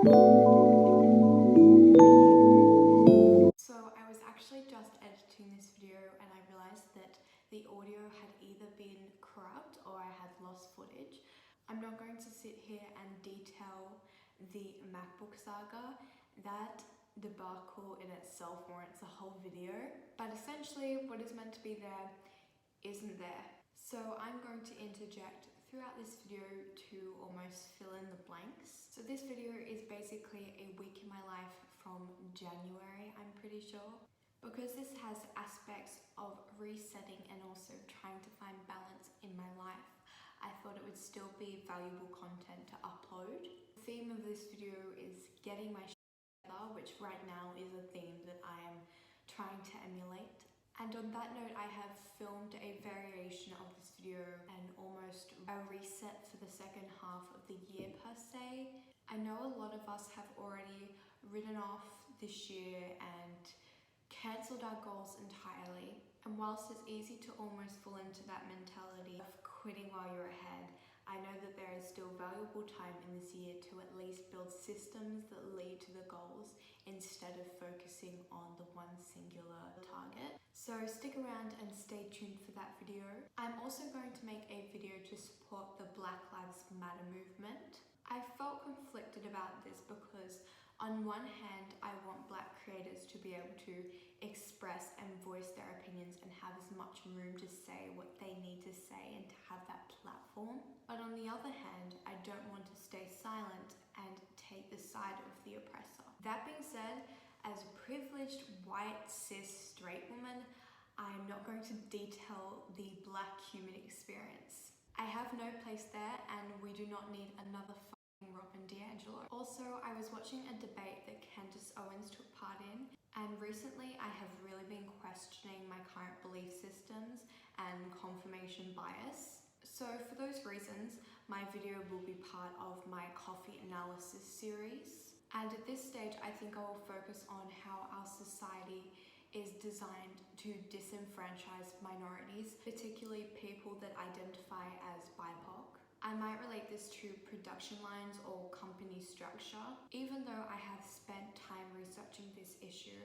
So I was actually just editing this video and I realized that the audio had either been corrupt or I had lost footage. I'm not going to sit here and detail the MacBook saga. That debacle in itself warrants a whole video, but essentially what is meant to be there isn't there. So I'm going to interject throughout this video to almost fill in the blanks. So this video is basically a week in my life from January, I'm pretty sure. Because this has aspects of resetting and also trying to find balance in my life, I thought it would still be valuable content to upload. The theme of this video is getting my shit together, which right now is a theme that I am trying to emulate. And on that note, I have filmed a variation of this video and almost a reset for the second half of the year per se. I know a lot of us have already written off this year and cancelled our goals entirely. And whilst it's easy to almost fall into that mentality of quitting while you're ahead, I know that there is still valuable time in this year to at least build systems that lead to the goals instead of focusing on the one singular target. So stick around and stay tuned for that video. I'm also going to make a video to support the Black Lives Matter movement. I felt conflicted about this because on one hand, I want Black creators to be able to express and voice their opinions and have as much room to say what they need to say and to have that platform. But on the other hand, I don't want to stay silent and take the side of the oppressor. That being said, as a privileged, white, cis, straight woman, I'm not going to detail the Black human experience. I have no place there and we do not need another Robin D'Angelo. Also, I was watching a debate that Candace Owens took part in, and recently I have really been questioning my current belief systems and confirmation bias. So for those reasons, my video will be part of my coffee analysis series. And at this stage, I think I will focus on how our society is designed to disenfranchise minorities, particularly people that identify as BIPOC. I might relate this to production lines or company structure. Even though I have spent time researching this issue,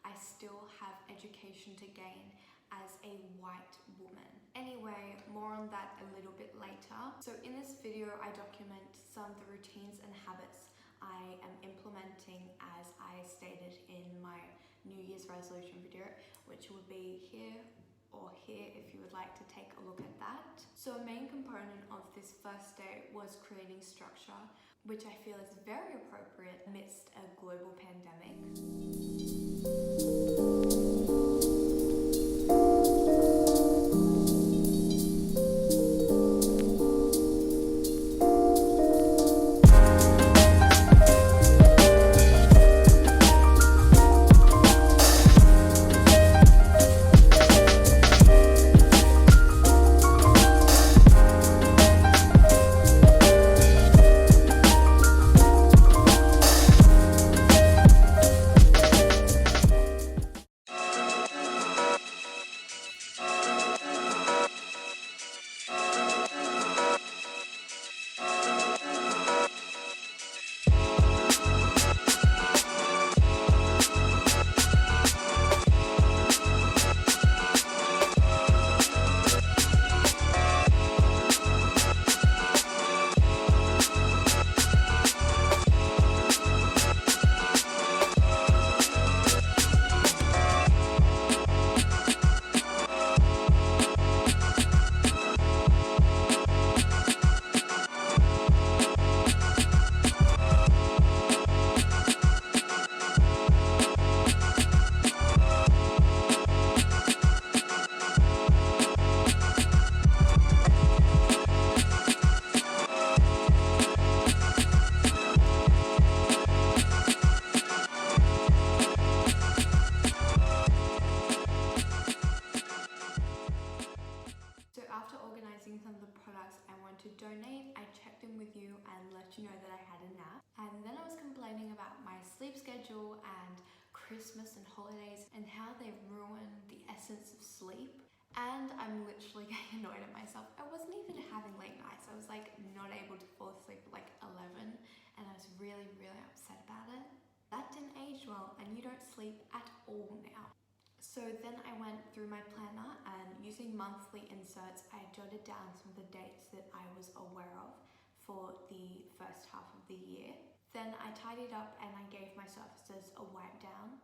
I still have education to gain as a white woman. Anyway, more on that a little bit later. So in this video, I document some of the routines and habits I am implementing as I stated in my New Year's resolution video, which would be here or here if you would like to take a look at that. So a main component of this first day was creating structure, which I feel is very appropriate amidst a global pandemic. donate, I checked in with you and let you know that I had a nap. And then I was complaining about my sleep schedule and Christmas and holidays and how they ruin the essence of sleep. And I'm literally getting annoyed at myself. I wasn't even having late nights. I was like not able to fall asleep at like 11 and I was really upset about it. That didn't age well, and you don't sleep at all now. So then I went through my planner, and using monthly inserts, I jotted down some of the dates that I was aware of for the first half of the year. Then I tidied up and I gave my surfaces a wipe down.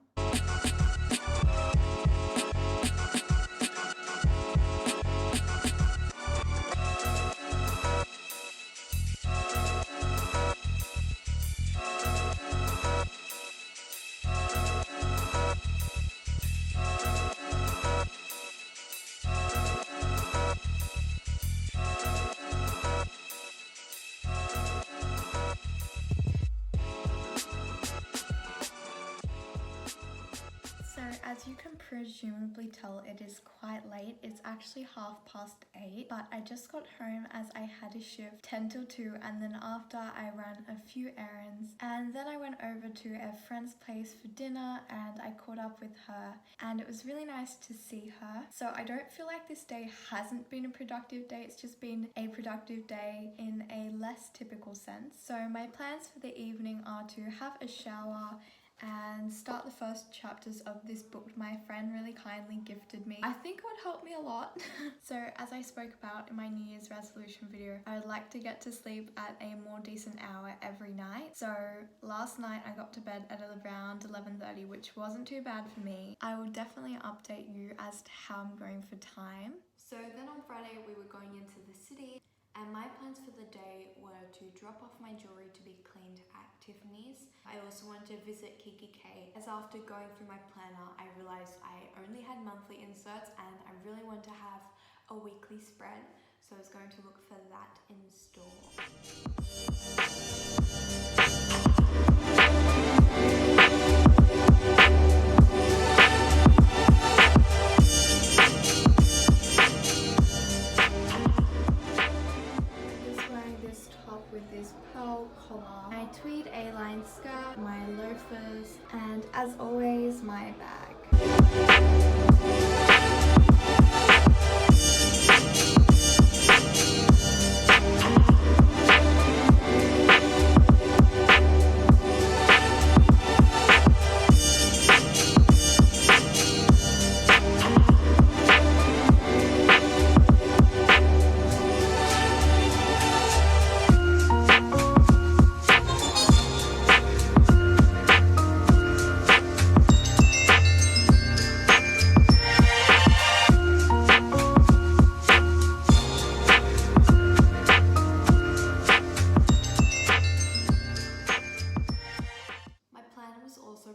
So as you can presumably tell, it is quite late. It's actually 8:30, but I just got home as I had a shift 10 till 2, and then after I ran a few errands, and then I went over to a friend's place for dinner and I caught up with her, and it was really nice to see her. So I don't feel like this day hasn't been a productive day, it's just been a productive day in a less typical sense. So my plans for the evening are to have a shower and start the first chapters of this book my friend really kindly gifted me. I think it would help me a lot. So as I spoke about in my New Year's resolution video, I would like to get to sleep at a more decent hour every night. So last night I got to bed at around 11:30, which wasn't too bad for me. I will definitely update you as to how I'm going for time. So then on Friday we were going into the city, and my plans for the day were to drop off my jewellery to be cleaned at Tiffany's. I also wanted to visit KKK, as after going through my planner I realised I only had monthly inserts and I really wanted to have a weekly spread, so I was going to look for that in store. With this pearl collar, my tweed A-line skirt, my loafers, and as always, my bag.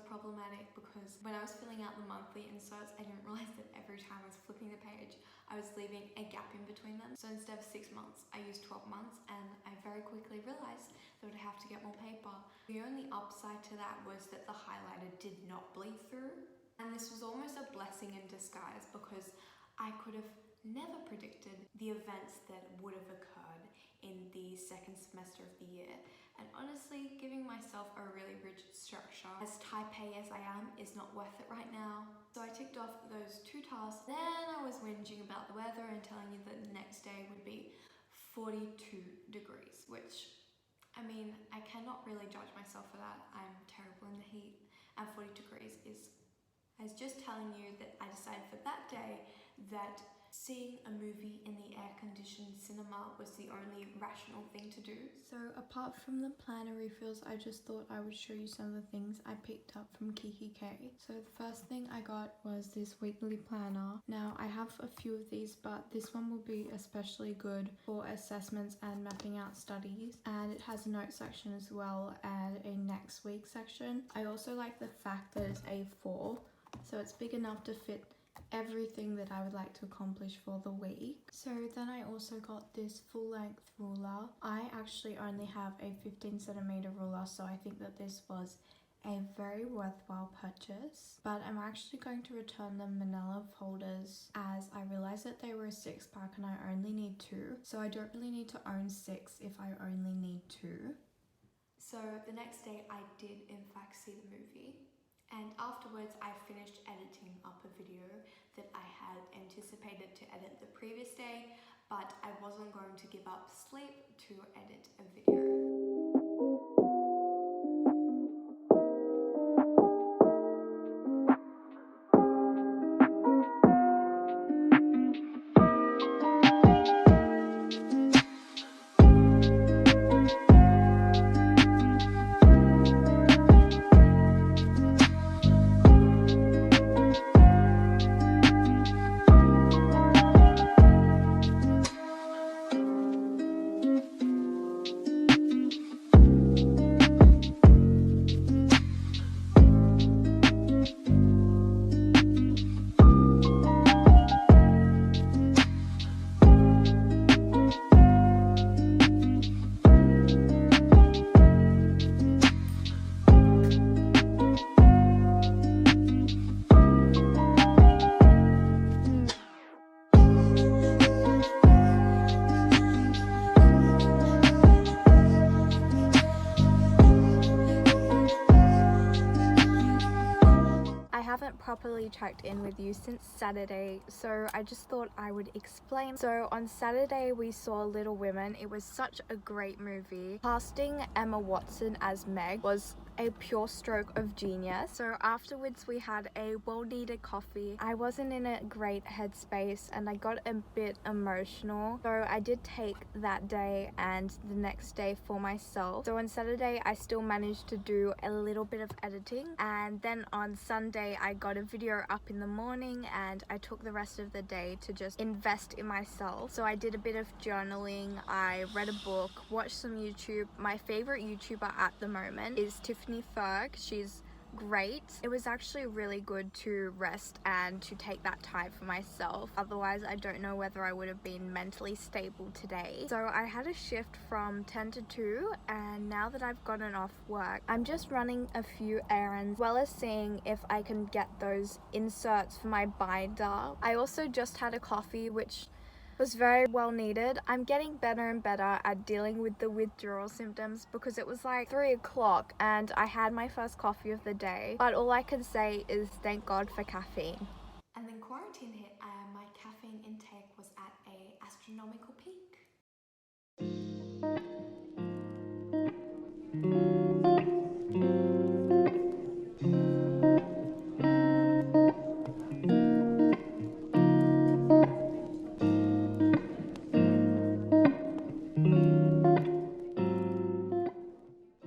Problematic because when I was filling out the monthly inserts, I didn't realize that every time I was flipping the page, I was leaving a gap in between them. So instead of 6 months, I used 12 months, and I very quickly realized that I'd have to get more paper. The only upside to that was that the highlighter did not bleed through, and this was almost a blessing in disguise because I could have never predicted the events that would have occurred in the second semester of the year. And honestly, giving myself a really rigid structure, as type A as I am, is not worth it right now. So I ticked off those 2 tasks. Then I was whinging about the weather and telling you that the next day would be 42 degrees, which, I mean, I cannot really judge myself for that. I'm terrible in the heat, and 40 degrees is, I was just telling you that I decided for that day that seeing a movie in the air-conditioned cinema was the only rational thing to do. So apart from the planner refills, I just thought I would show you some of the things I picked up from KKK. So the first thing I got was this weekly planner. Now I have a few of these, but this one will be especially good for assessments and mapping out studies. And it has a note section as well and a next week section. I also like the fact that it's A4, so it's big enough to fit everything that I would like to accomplish for the week. So then I also got this full-length ruler. I actually only have a 15cm ruler, so I think that this was a very worthwhile purchase, but I'm actually going to return the manila folders as I realized that they were a 6-pack and I only need 2, so I don't really need to own 6 if I only need 2. So the next day I did in fact see the movie, and afterwards I finished editing up a video that I had anticipated to edit the previous day, but I wasn't going to give up sleep to edit a video. properly checked in with you since Saturday, so I just thought I would explain. So on Saturday we saw Little Women. It was such a great movie. Casting Emma Watson as Meg was a pure stroke of genius. So afterwards we had a well-needed coffee. I wasn't in a great headspace and I got a bit emotional, so I did take that day and the next day for myself. So on Saturday I still managed to do a little bit of editing, and then on Sunday I got a video up in the morning and I took the rest of the day to just invest in myself. So I did a bit of journaling, I read a book, watched some YouTube. My favorite YouTuber at the moment is Tiffany Ferg. She's great. It was actually really good to rest and to take that time for myself. Otherwise, I don't know whether I would have been mentally stable today. So I had a shift from 10 to 2, and now that I've gotten off work, I'm just running a few errands as well as seeing if I can get those inserts for my binder. I also just had a coffee, which was very well needed. I'm getting better and better at dealing with the withdrawal symptoms because it was like 3 o'clock and I had my first coffee of the day, but all I can say is thank God for caffeine. And then quarantine hit and my caffeine intake was at an astronomical peak.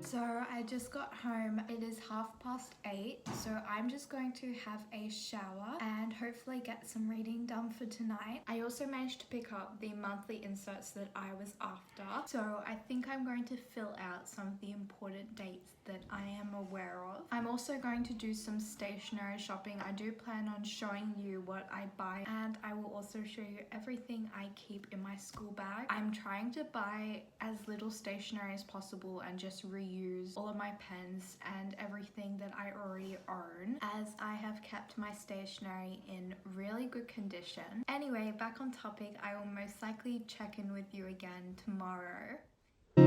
So I just got home. It is 8:30, so I'm just going to have a shower and hopefully get some reading done for tonight. I also managed to pick up the monthly inserts that I was after, so I think I'm going to fill out some of the important dates that I am aware of. I'm also going to do some stationery shopping. I do plan on showing you what I buy, and I will also show you everything I keep in my school bag. I'm trying to buy as little stationery as possible and just reuse all of my pens and everything that I already own, as I have kept my stationery in really good condition. Anyway, back on topic, I will most likely check in with you again tomorrow. The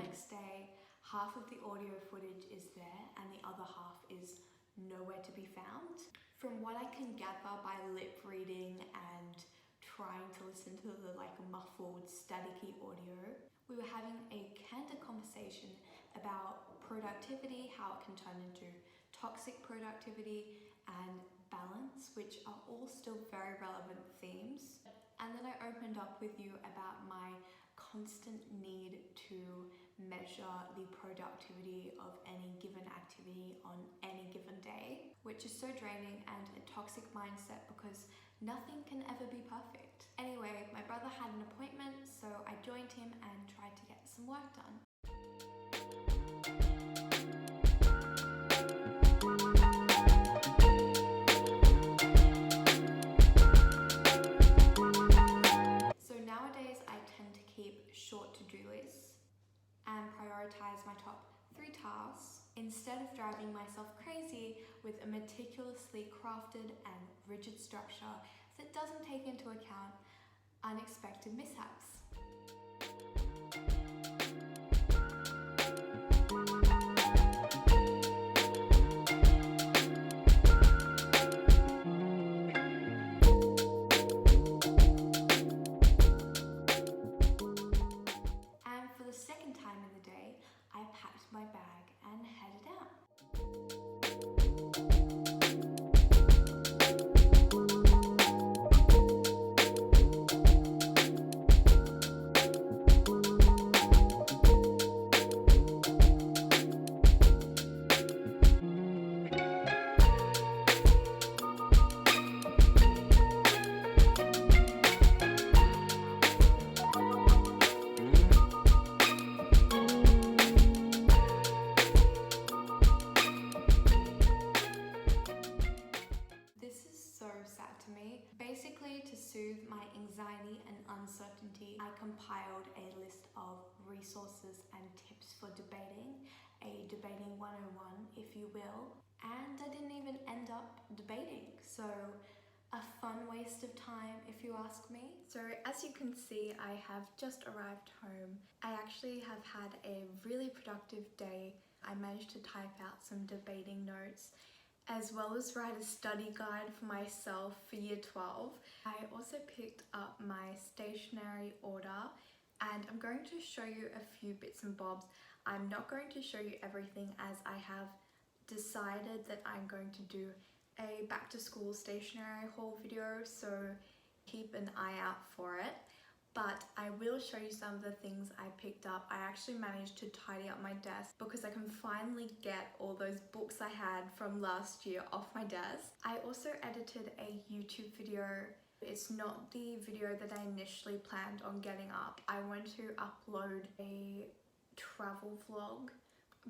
next day, half of the audio footage is there and the other half is nowhere to be found. From what I can gather by lip reading and trying to listen to the muffled staticky audio, we were having a candid conversation about productivity, how it can turn into toxic productivity, and balance, which are all still very relevant themes. And then I opened up with you about my constant need to measure the productivity of any given activity on any given day, which is so draining and a toxic mindset because nothing can ever be perfect. Anyway, my brother had an appointment, so I joined him and tried to get some work done. So nowadays I tend to keep short to-do lists and prioritize my top 3 tasks instead of driving myself crazy with a meticulously crafted and rigid structure that doesn't take into account unexpected mishaps. And for the second time in the day, I packed my bag and headed out. Basically, to soothe my anxiety and uncertainty, I compiled a list of resources and tips for debating, a debating 101 if you will, and I didn't even end up debating. So a fun waste of time if you ask me. So as you can see, I have just arrived home. I actually have had a really productive day. I managed to type out some debating notes as well as write a study guide for myself for year 12. I also picked up my stationery order and I'm going to show you a few bits and bobs. I'm not going to show you everything as I have decided that I'm going to do a back to school stationery haul video, so keep an eye out for it. But I will show you some of the things I picked up. I actually managed to tidy up my desk because I can finally get all those books I had from last year off my desk. I also edited a YouTube video. It's not the video that I initially planned on getting up. I want to upload a travel vlog,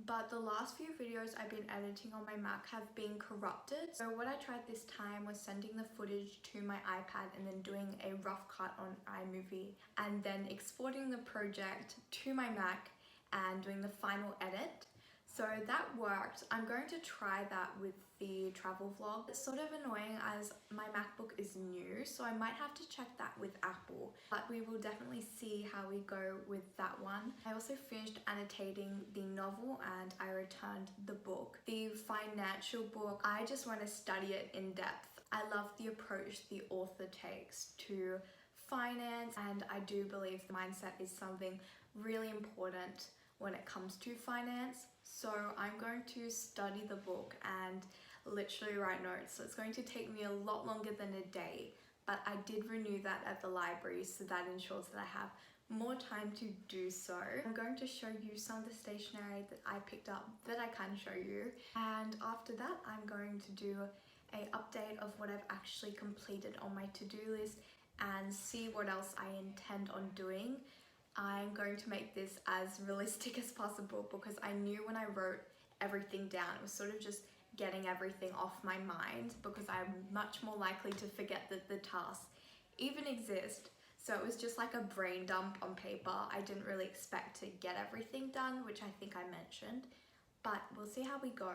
but the last few videos I've been editing on my Mac have been corrupted. So what I tried this time was sending the footage to my iPad and then doing a rough cut on iMovie and then exporting the project to my Mac and doing the final edit. So that worked. I'm going to try that with the travel vlog. It's sort of annoying as my MacBook is new, so I might have to check that with Apple, but we will definitely see how we go with that one. I also finished annotating the novel and I returned the book. The financial book, I just want to study it in depth. I love the approach the author takes to finance, and I do believe the mindset is something really important when it comes to finance. So I'm going to study the book and literally write notes. So it's going to take me a lot longer than a day, but I did renew that at the library, so that ensures that I have more time to do so. I'm going to show you some of the stationery that I picked up that I can show you, and after that I'm going to do an update of what I've actually completed on my to-do list and see what else I intend on doing. I'm going to make this as realistic as possible because I knew when I wrote everything down, it was sort of just getting everything off my mind because I'm much more likely to forget that the tasks even exist. So it was just like a brain dump on paper. I didn't really expect to get everything done, which I think I mentioned, but we'll see how we go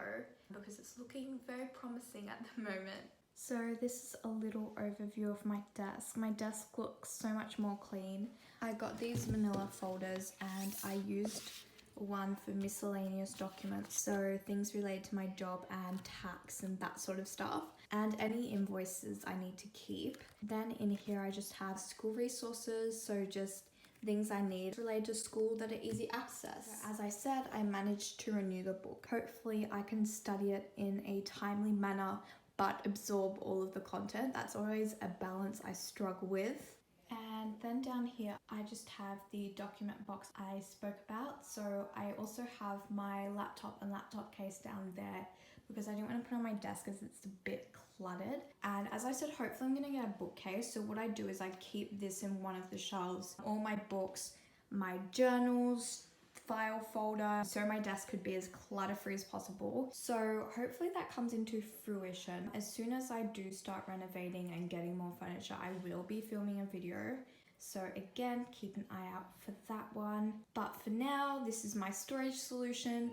because it's looking very promising at the moment. So this is a little overview of my desk. My desk looks so much more clean. I got these manila folders and I used one for miscellaneous documents, so things related to my job and tax and that sort of stuff, and any invoices I need to keep. Then in here I just have school resources, so just things I need related to school that are easy access. So as I said, I managed to renew the book. Hopefully I can study it in a timely manner but absorb all of the content. That's always a balance I struggle with. And then down here, I just have the document box I spoke about. So I also have my laptop and laptop case down there because I didn't want to put it on my desk as it's a bit cluttered. And as I said, hopefully I'm gonna get a bookcase. So what I do is I keep this in one of the shelves, all my books, my journals, file folder, so my desk could be as clutter-free as possible. So hopefully that comes into fruition. As soon as I do start renovating and getting more furniture, I will be filming a video. So again, keep an eye out for that one. But for now, this is my storage solution.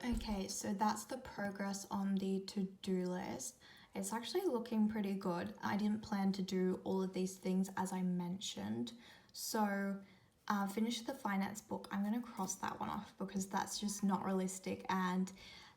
Okay, so that's the progress on the to-do list. It's actually looking pretty good. I didn't plan to do all of these things as I mentioned. So finish the finance book. I'm going to cross that one off because that's just not realistic and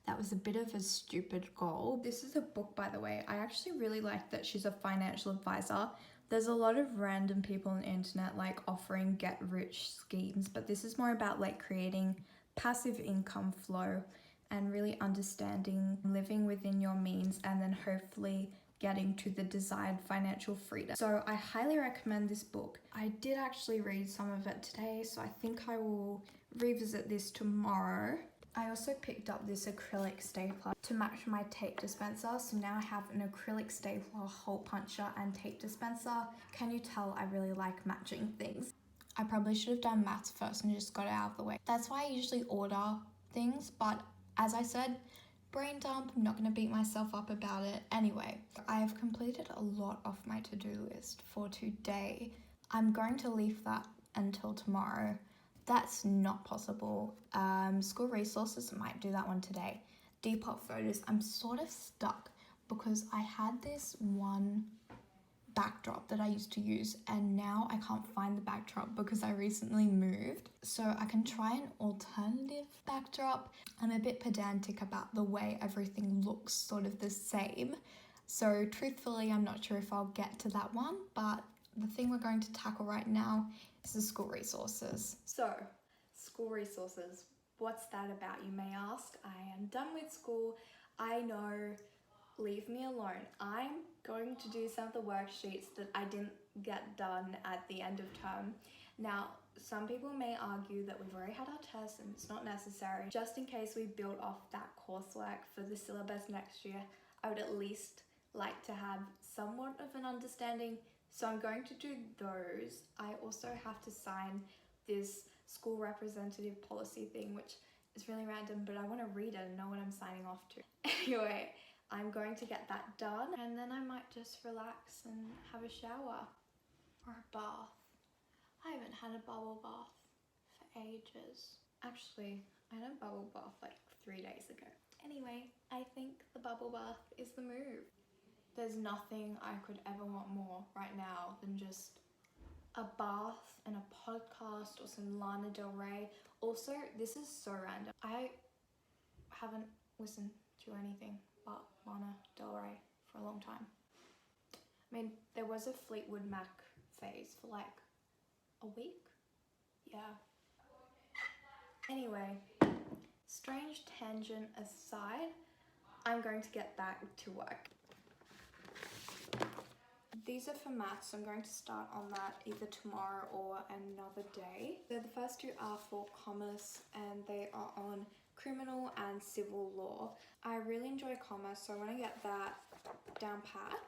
that was a bit of a stupid goal. This is a book, by the way. I actually really like that she's a financial advisor. There's a lot of random people on the internet like offering get rich schemes, but this is more about like creating passive income flow and really understanding living within your means and then hopefully getting to the desired financial freedom. So I highly recommend this book. I did actually read some of it today, so I think I will revisit this tomorrow. I also picked up this acrylic stapler to match my tape dispenser. So now I have an acrylic stapler, hole puncher and tape dispenser. Can you tell I really like matching things? I probably should have done maths first and just got it out of the way. That's why I usually order things, but as I said, brain dump, I'm not going to beat myself up about it. Anyway, I have completed a lot of my to-do list for today. I'm going to leave that until tomorrow, That's not possible. School resources might do that one today. Depop photos, I'm sort of stuck because I had this one backdrop that I used to use and now I can't find the backdrop because I recently moved. So I can try an alternative backdrop. I'm a bit pedantic about the way everything looks sort of the same. So truthfully, I'm not sure if I'll get to that one, but the thing we're going to tackle right now is the school resources. So, school resources, what's that about, you may ask? I am done with school. I know, leave me alone. I'm going to do some of the worksheets that I didn't get done at the end of term. Now, some people may argue that we've already had our tests and it's not necessary. Just in case we build off that coursework for the syllabus next year, I would at least like to have somewhat of an understanding. So I'm going to do those. I also have to sign this school representative policy thing, which is really random, but I want to read it and know what I'm signing off to. Anyway, I'm going to get that done and then I might just relax and have a shower or a bath. I haven't had a bubble bath for ages. Actually, I had a bubble bath like 3 days ago. Anyway, I think the bubble bath is the move. There's nothing I could ever want more right now than just a bath and a podcast or some Lana Del Rey. Also, this is so random. I haven't listened to anything but Lana Del Rey for a long time. I mean, there was a Fleetwood Mac phase for like a week. Yeah. Anyway, strange tangent aside, I'm going to get back to work. These are for maths, so I'm going to start on that either tomorrow or another day. So the first two are for commerce and they are on criminal and civil law. I really enjoy commerce, so I want to get that down pat.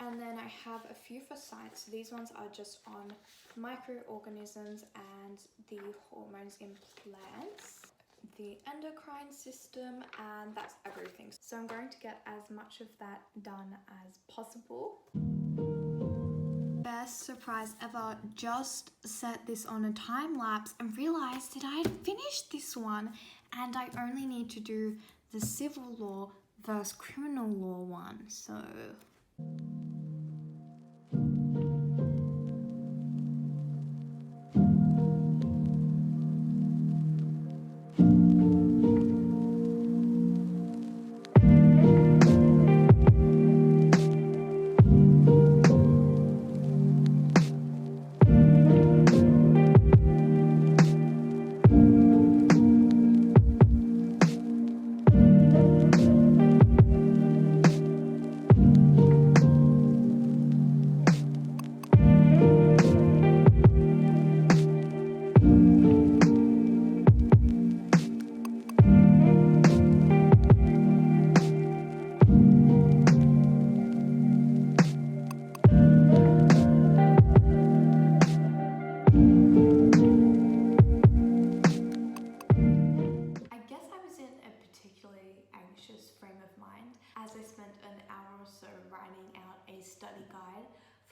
And then I have a few for science. So these ones are just on microorganisms and the hormones in plants, the endocrine system, and that's everything. So I'm going to get as much of that done as possible. Best surprise ever, just set this on a time lapse and realized that I had finished this one and I only need to do the civil law versus criminal law one. So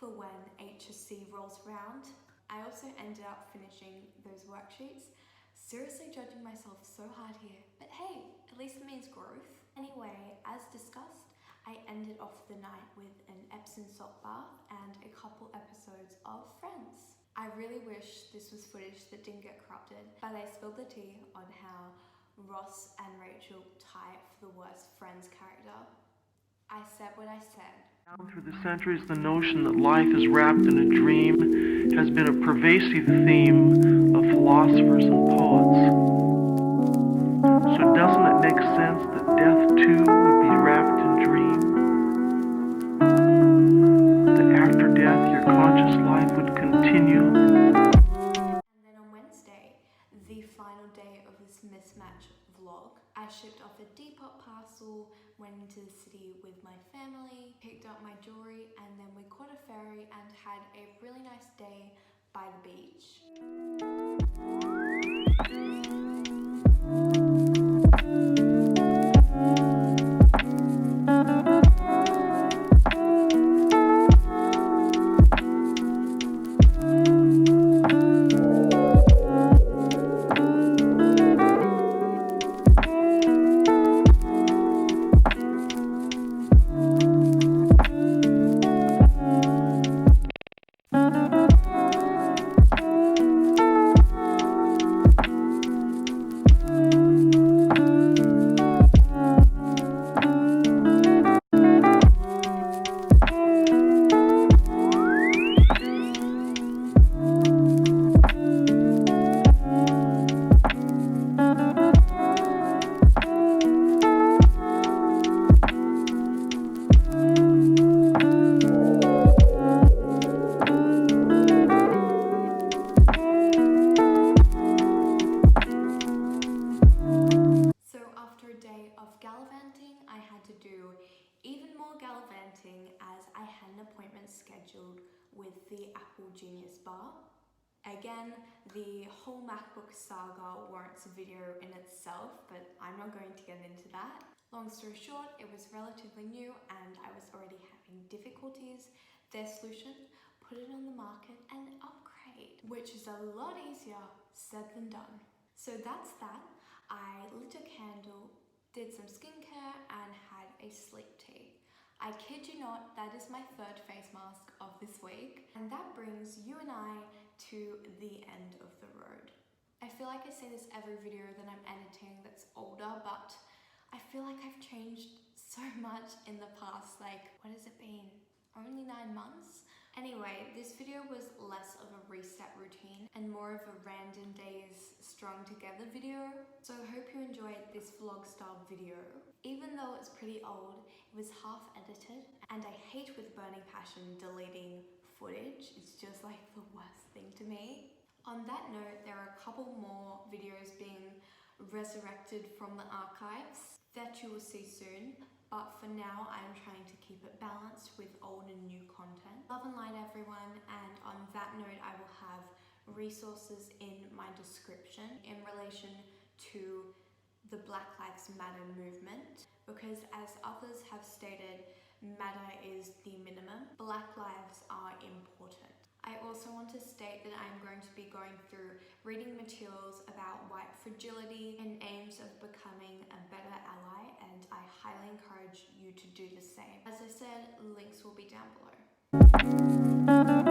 for when HSC rolls round. I also ended up finishing those worksheets. Seriously judging myself so hard here, but hey, at least it means growth. Anyway, as discussed, I ended off the night with an Epsom salt bath and a couple episodes of Friends. I really wish this was footage that didn't get corrupted, but I spilled the tea on how Ross and Rachel tie for the worst Friends character. I said what I said. Down through the centuries, the notion that life is wrapped in a dream has been a pervasive theme of philosophers and poets. So doesn't it make sense that death too would be wrapped in dream? That after death your conscious life would continue? And then on Wednesday, the final day of this mismatch vlog, I shipped off a Depop parcel, went into the city with my family, picked up my jewelry, and then we caught a ferry and had a really nice day by the beach. bar. Again, the whole MacBook saga warrants a video in itself, but I'm not going to get into that. Long story short, it was relatively new and I was already having difficulties. Their solution, put it on the market and upgrade, which is a lot easier said than done. So that's that. I lit a candle, did some skincare and had a sleep tea. I kid you not, that is my third face mask of this week. And that brings you and I to the end of the road. I feel like I say this every video that I'm editing that's older, but I feel like I've changed so much in the past, like, what has it been? Only 9 months? Anyway, this video was less of a reset routine and more of a random days strung together video. So I hope you enjoyed this vlog style video. Even though it's pretty old, it was half edited and I hate with burning passion deleting footage. It's just like the worst thing to me. On that note, there are a couple more videos being resurrected from the archives that you will see soon. But for now, I'm trying to keep it balanced with old and new content. Love and light, everyone. And on that note, I will have resources in my description in relation to the Black Lives Matter movement. Because as others have stated, matter is the minimum. Black lives are important. I also want to state that I'm going to be going through reading materials about white fragility in aims of becoming a better ally, and I highly encourage you to do the same. As I said, links will be down below.